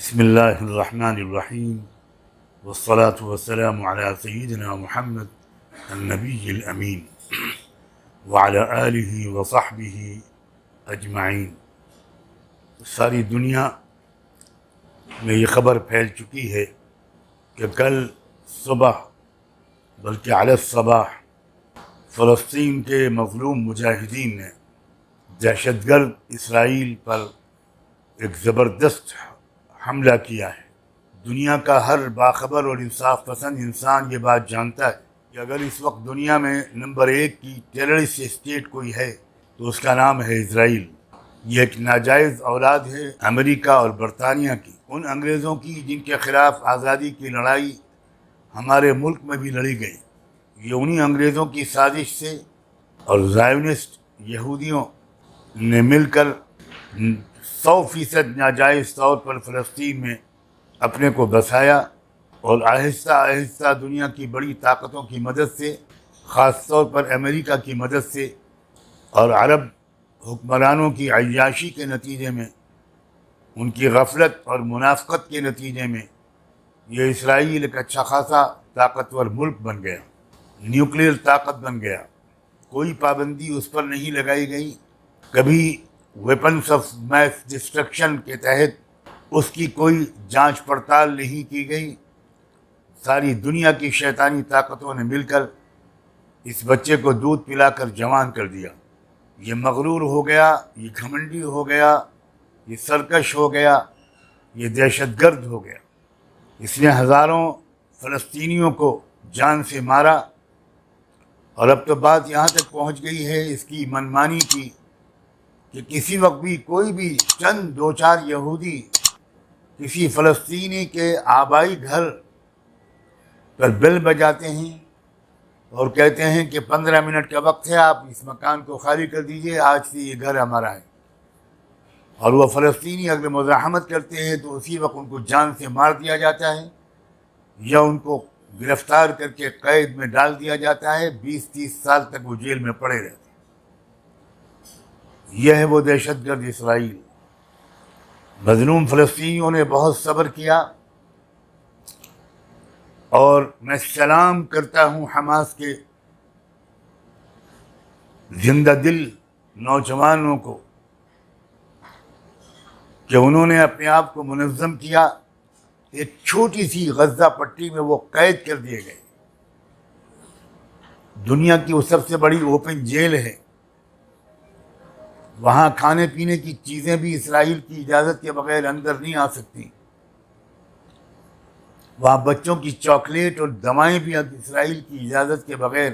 بسم الله الرحمن الرحيم والصلاة والسلام على سيدنا محمد النبي الأمين وعلى آله وصحبه أجمعین۔ ساری دنیا میں یہ خبر پھیل چکی ہے کہ کل صبح بلکہ علی الصباح فلسطین کے مظلوم مجاہدین نے دہشت گرد اسرائیل پر ایک زبردست حملہ کیا ہے۔ دنیا کا ہر باخبر اور انصاف پسند انسان یہ بات جانتا ہے کہ اگر اس وقت دنیا میں نمبر 1 کی ٹیررسٹ اسٹیٹ کوئی ہے تو اس کا نام ہے اسرائیل۔ یہ ایک ناجائز اولاد ہے امریکہ اور برطانیہ کی، ان انگریزوں کی جن کے خلاف آزادی کی لڑائی ہمارے ملک میں بھی لڑی گئی۔ یہ انہی انگریزوں کی سازش سے اور زائونسٹ یہودیوں نے مل کر 100% ناجائز طور پر فلسطین میں اپنے کو بسایا، اور آہستہ آہستہ دنیا کی بڑی طاقتوں کی مدد سے، خاص طور پر امریکہ کی مدد سے اور عرب حکمرانوں کی عیاشی کے نتیجے میں، ان کی غفلت اور منافقت کے نتیجے میں، یہ اسرائیل ایک اچھا خاصا طاقتور ملک بن گیا، نیوکلیئر طاقت بن گیا۔ کوئی پابندی اس پر نہیں لگائی گئی، کبھی ویپنس آف میس ڈسٹرکشن کے تحت اس کی کوئی جانچ پڑتال نہیں کی گئی۔ ساری دنیا کی شیطانی طاقتوں نے مل کر اس بچے کو دودھ پلا کر جوان کر دیا۔ یہ مغرور ہو گیا، یہ گھمنڈی ہو گیا، یہ سرکش ہو گیا، یہ دہشت گرد ہو گیا۔ اس نے ہزاروں فلسطینیوں کو جان سے مارا، اور اب تو بات یہاں تک پہنچ گئی ہے اس کی منمانی کی کہ کسی وقت بھی کوئی بھی چند 2-4 یہودی کسی فلسطینی کے آبائی گھر پر بیل بجاتے ہیں اور کہتے ہیں کہ 15 منٹ کا وقت ہے، آپ اس مکان کو خالی کر دیجئے، آج سے یہ گھر ہمارا ہے، اور وہ فلسطینی اگر مزاحمت کرتے ہیں تو اسی وقت ان کو جان سے مار دیا جاتا ہے یا ان کو گرفتار کر کے قید میں ڈال دیا جاتا ہے، 20-30 سال تک وہ جیل میں پڑے رہتے ہیں۔ یہ ہے وہ دہشت گرد اسرائیل۔ مظلوم فلسطینیوں نے بہت صبر کیا، اور میں سلام کرتا ہوں حماس کے زندہ دل نوجوانوں کو کہ انہوں نے اپنے آپ کو منظم کیا۔ ایک چھوٹی سی غزہ پٹی میں وہ قید کر دیے گئے، دنیا کی وہ سب سے بڑی اوپن جیل ہے، وہاں کھانے پینے کی چیزیں بھی اسرائیل کی اجازت کے بغیر اندر نہیں آ سکتی، وہاں بچوں کی چاکلیٹ اور دوائیں بھی اب اسرائیل کی اجازت کے بغیر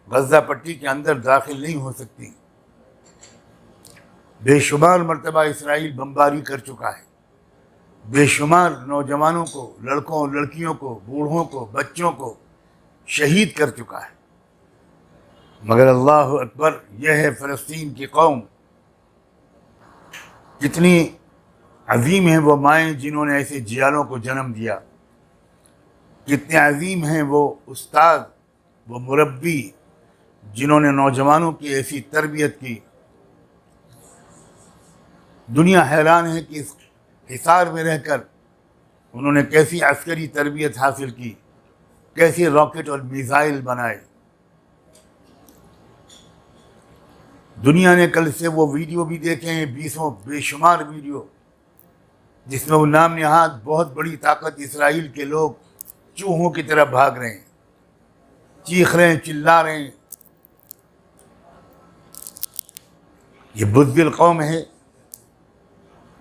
غزہ پٹی کے اندر داخل نہیں ہو سکتی۔ بے شمار مرتبہ اسرائیل بمباری کر چکا ہے، بے شمار نوجوانوں کو، لڑکوں اور لڑکیوں کو، بوڑھوں کو، بچوں کو شہید کر چکا ہے، مگر اللہ اکبر، یہ ہے فلسطین کی قوم۔ کتنی عظیم ہیں وہ مائیں جنہوں نے ایسے جیالوں کو جنم دیا، کتنے عظیم ہیں وہ استاد، وہ مربی جنہوں نے نوجوانوں کی ایسی تربیت کی۔ دنیا حیران ہے کہ اس حصار میں رہ کر انہوں نے کیسی عسکری تربیت حاصل کی، کیسے راکٹ اور میزائل بنائے۔ دنیا نے کل سے وہ ویڈیو بھی دیکھے ہیں، 20 بے شمار ویڈیو، جس میں وہ نام نہاد بہت بڑی طاقت اسرائیل کے لوگ چوہوں کی طرح بھاگ رہے ہیں، چیخ رہے ہیں، چلا رہے ہیں۔ یہ بزدل قوم ہے،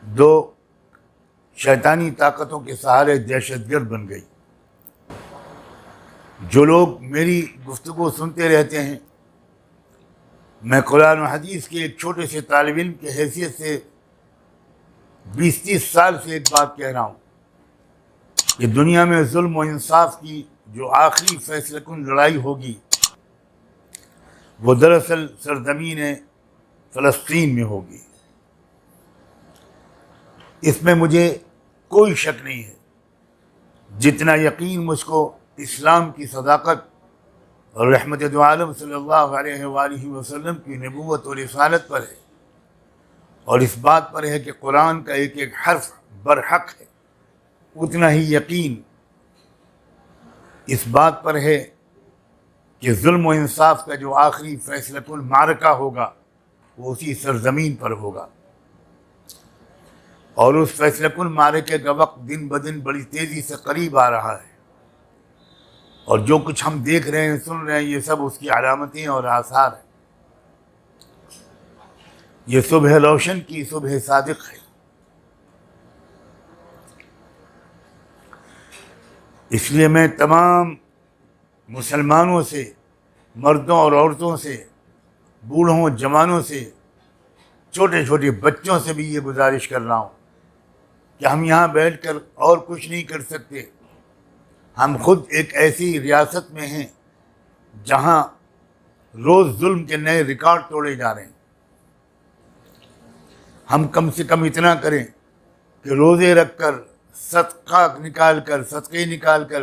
دو شیطانی طاقتوں کے سہارے دہشت گرد بن گئی۔ جو لوگ میری گفتگو سنتے رہتے ہیں، میں قرآن و حدیث کے ایک چھوٹے سے طالب علم کی حیثیت سے 20-30 سال سے ایک بات کہہ رہا ہوں کہ دنیا میں ظلم و انصاف کی جو آخری فیصلہ کن لڑائی ہوگی وہ دراصل سرزمین فلسطین میں ہوگی۔ اس میں مجھے کوئی شک نہیں ہے، جتنا یقین مجھ کو اسلام کی صداقت اور رحمت دو عالم صلی اللہ علیہ وآلہ وسلم کی نبوت اور رسالت پر ہے، اور اس بات پر ہے کہ قرآن کا ایک ایک حرف برحق ہے، اتنا ہی یقین اس بات پر ہے کہ ظلم و انصاف کا جو آخری فیصلۃ المعرکہ ہوگا وہ اسی سرزمین پر ہوگا، اور اس فیصلۃ المعرکے کا وقت دن بدن بڑی تیزی سے قریب آ رہا ہے، اور جو کچھ ہم دیکھ رہے ہیں سن رہے ہیں یہ سب اس کی علامتیں اور آثار ہیں۔ یہ صبح روشن کی صبح صادق ہے۔ اس لیے میں تمام مسلمانوں سے، مردوں اور عورتوں سے، بوڑھوں جوانوں سے، چھوٹے چھوٹے بچوں سے بھی یہ گزارش کر رہا ہوں کہ ہم یہاں بیٹھ کر اور کچھ نہیں کر سکتے۔ ہم خود ایک ایسی ریاست میں ہیں جہاں روز ظلم کے نئے ریکارڈ توڑے جا رہے ہیں۔ ہم کم سے کم اتنا کریں کہ روزے رکھ کر، صدقے نکال کر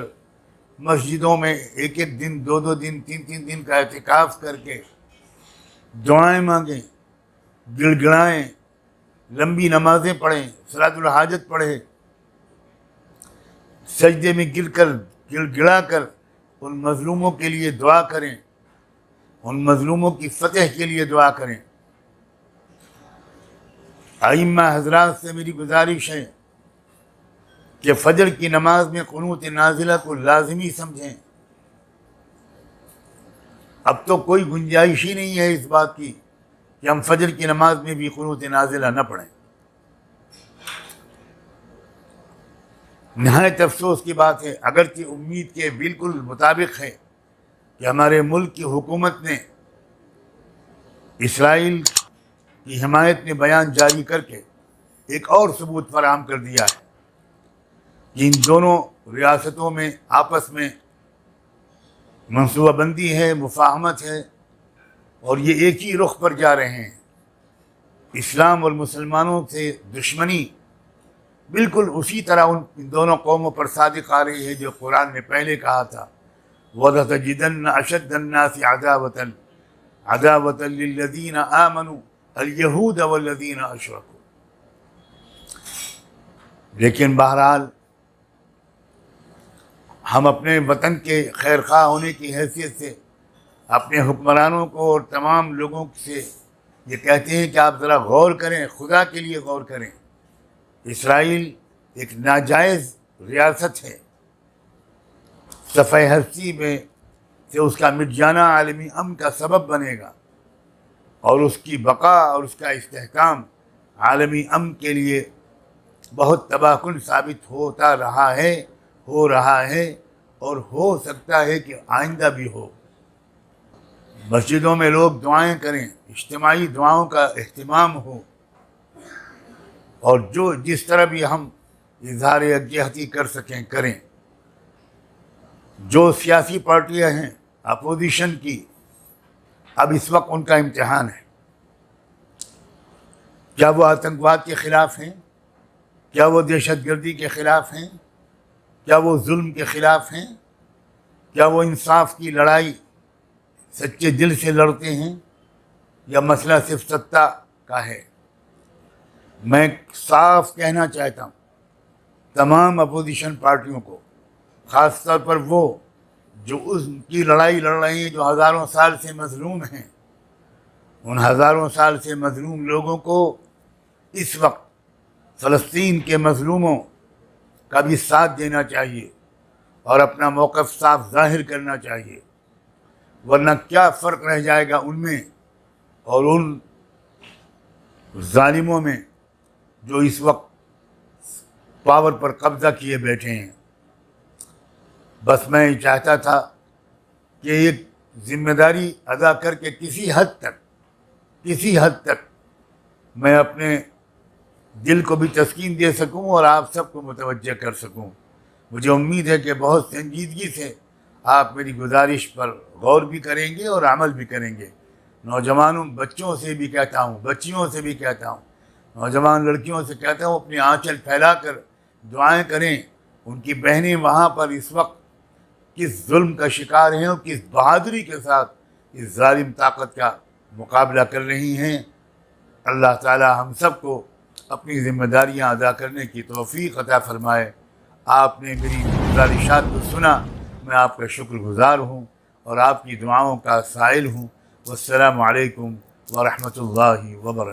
مسجدوں میں ایک ایک دن، دو دو دن، تین تین دن کا اعتکاف کر کے دعائیں مانگیں، گڑ گڑائیں، لمبی نمازیں پڑھیں، صلاۃ الحاجت پڑھیں، سجدے میں گڑ گڑا کر ان مظلوموں کے لیے دعا کریں، ان مظلوموں کی فتح کے لیے دعا کریں۔ ائمہ حضرات سے میری گزارش ہے کہ فجر کی نماز میں قنوت نازلہ کو لازمی سمجھیں۔ اب تو کوئی گنجائش ہی نہیں ہے اس بات کی کہ ہم فجر کی نماز میں بھی قنوت نازلہ نہ پڑھیں۔ نہایت افسوس کی بات ہے، اگرچہ امید کے بالکل مطابق ہے کہ ہمارے ملک کی حکومت نے اسرائیل کی حمایت میں بیان جاری کر کے ایک اور ثبوت فراہم کر دیا ہے کہ ان دونوں ریاستوں میں آپس میں منصوبہ بندی ہے، مفاہمت ہے، اور یہ ایک ہی رخ پر جا رہے ہیں۔ اسلام اور مسلمانوں سے دشمنی بالکل اسی طرح ان دونوں قوموں پر صادق آ رہی ہے جو قرآن نے پہلے کہا تھا، وَلَتَجِدَنَّ أَشَدَّ النَّاسِ عَدَاوَةً لِلَّذِينَ آمَنُوا الْيَهُودَ وَالَّذِينَ أَشْرَكُوا۔ لیکن بہرحال ہم اپنے وطن کے خیر خواہ ہونے کی حیثیت سے اپنے حکمرانوں کو اور تمام لوگوں سے یہ کہتے ہیں کہ آپ ذرا غور کریں، خدا کے لیے غور کریں۔ اسرائیل ایک ناجائز ریاست ہے، صفحہ ہستی میں سے اس کا مٹ جانا عالمی امن کا سبب بنے گا، اور اس کی بقا اور اس کا استحکام عالمی امن کے لیے بہت تباہ کن ثابت ہوتا رہا ہے، ہو رہا ہے، اور ہو سکتا ہے کہ آئندہ بھی ہو۔ مسجدوں میں لوگ دعائیں کریں، اجتماعی دعاؤں کا اہتمام ہو، اور جس طرح بھی ہم اظہار یکجہتی کر سکیں کریں۔ جو سیاسی پارٹیاں ہیں اپوزیشن کی، اب اس وقت ان کا امتحان ہے۔ کیا وہ آتنکواد کے خلاف ہیں؟ کیا وہ دہشت گردی کے خلاف ہیں؟ کیا وہ ظلم کے خلاف ہیں؟ کیا وہ انصاف کی لڑائی سچے دل سے لڑتے ہیں، یا مسئلہ صرف سطح کا ہے؟ میں صاف کہنا چاہتا ہوں تمام اپوزیشن پارٹیوں کو، خاص طور پر وہ جو اس کی لڑائی لڑ رہے ہیں جو ہزاروں سال سے مظلوم ہیں، ان ہزاروں سال سے مظلوم لوگوں کو اس وقت فلسطین کے مظلوموں کا بھی ساتھ دینا چاہیے اور اپنا موقف صاف ظاہر کرنا چاہیے، ورنہ کیا فرق رہ جائے گا ان میں اور ان ظالموں میں جو اس وقت پاور پر قبضہ کیے بیٹھے ہیں۔ بس میں چاہتا تھا کہ ایک ذمہ داری ادا کر کے کسی حد تک میں اپنے دل کو بھی تسکین دے سکوں اور آپ سب کو متوجہ کر سکوں۔ مجھے امید ہے کہ بہت سنجیدگی سے آپ میری گزارش پر غور بھی کریں گے اور عمل بھی کریں گے۔ نوجوانوں، بچوں سے بھی کہتا ہوں، بچیوں سے بھی کہتا ہوں، نوجوان لڑکیوں سے کہتا ہوں اپنی آنچل پھیلا کر دعائیں کریں۔ ان کی بہنیں وہاں پر اس وقت کس ظلم کا شکار ہیں اور کس بہادری کے ساتھ اس ظالم طاقت کا مقابلہ کر رہی ہیں۔ اللہ تعالی ہم سب کو اپنی ذمہ داریاں ادا کرنے کی توفیق عطا فرمائے۔ آپ نے میری گزارشات کو سنا، میں آپ کا شکر گزار ہوں اور آپ کی دعاؤں کا سائل ہوں۔ والسلام علیکم ورحمۃ اللہ وبرکاتہ۔